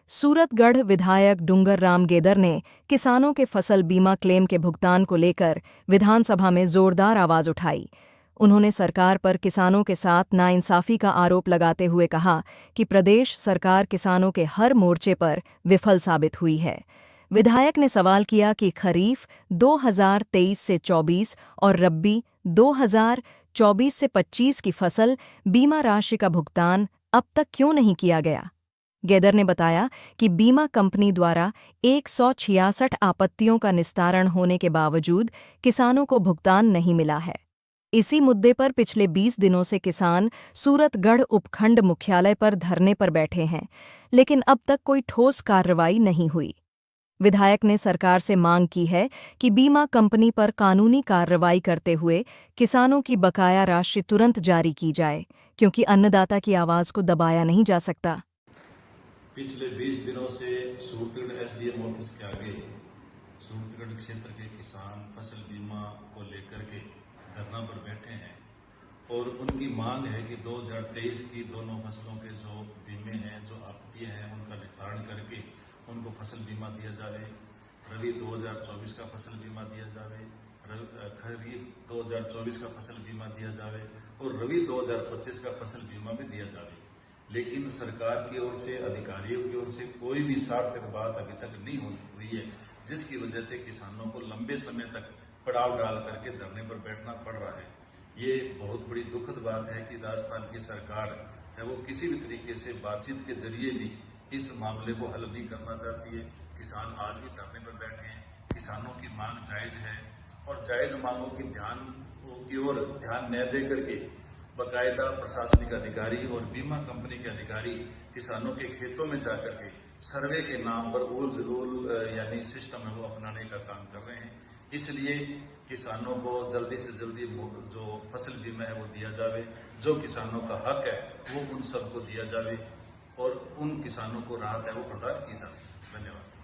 सूरतगढ़ विधायक डूंगर राम गेदर ने किसानों के फसल बीमा क्लेम के भुगतान को लेकर विधानसभा में जोरदार आवाज उठाई। उन्होंने सरकार पर किसानों के साथ नाइंसाफी का आरोप लगाते हुए कहा कि प्रदेश सरकार किसानों के हर मोर्चे पर विफल साबित हुई है। विधायक ने सवाल किया कि खरीफ 2023 से 24 और रब्बी 2024 से 25 की फसल बीमा राशि का भुगतान अब तक क्यों नहीं किया गया। गेदर ने बताया कि बीमा कंपनी द्वारा 166 आपत्तियों का निस्तारण होने के बावजूद किसानों को भुगतान नहीं मिला है। इसी मुद्दे पर पिछले 20 दिनों से किसान सूरतगढ़ उपखंड मुख्यालय पर धरने पर बैठे हैं, लेकिन अब तक कोई ठोस कार्रवाई नहीं हुई। विधायक ने सरकार से मांग की है कि बीमा कंपनी पर कानूनी कार्रवाई करते हुए किसानों की बकाया राशि तुरंत जारी की जाए, क्योंकि अन्नदाता की आवाज को दबाया नहीं जा सकता। पिछले 20 दिनों से सूरतगढ़ एसडीएम ऑफिस के आगे सूरतगढ़ क्षेत्र के किसान फसल बीमा को लेकर के धरना पर बैठे हैं और उनकी मांग है कि 2023 की दोनों फसलों के जो बीमे हैं, जो आपत्तियां हैं, उनका निस्तारण करके उनको फसल बीमा दिया जाए। रबी 2024 का फसल बीमा दिया जाए, खरीफ 2024 का फसल बीमा दिया जाए और रबी 2025 का फसल बीमा भी दिया जाए। लेकिन सरकार की ओर से, अधिकारियों की ओर से कोई भी सार्थक बात अभी तक नहीं हुई है, जिसकी वजह से किसानों को लंबे समय तक पड़ाव डाल करके धरने पर बैठना पड़ रहा है। ये बहुत बड़ी दुखद बात है कि राजस्थान की सरकार है वो किसी भी तरीके से बातचीत के जरिए भी इस मामले को हल नहीं करना चाहती है। किसान आज भी धरने पर बैठे हैं। किसानों की मांग जायज है और जायज मांगों की ओर ध्यान न दे करके बाकायदा प्रशासनिक अधिकारी और बीमा कंपनी के अधिकारी किसानों के खेतों में जाकर के सर्वे के नाम पर रूल यानी सिस्टम है वो अपनाने का काम कर रहे हैं। इसलिए किसानों को जल्दी से जल्दी जो फसल बीमा है वो दिया जावे, जो किसानों का हक है वो उन सबको दिया जावे और उन किसानों को राहत है वो प्रदान की जाए। धन्यवाद।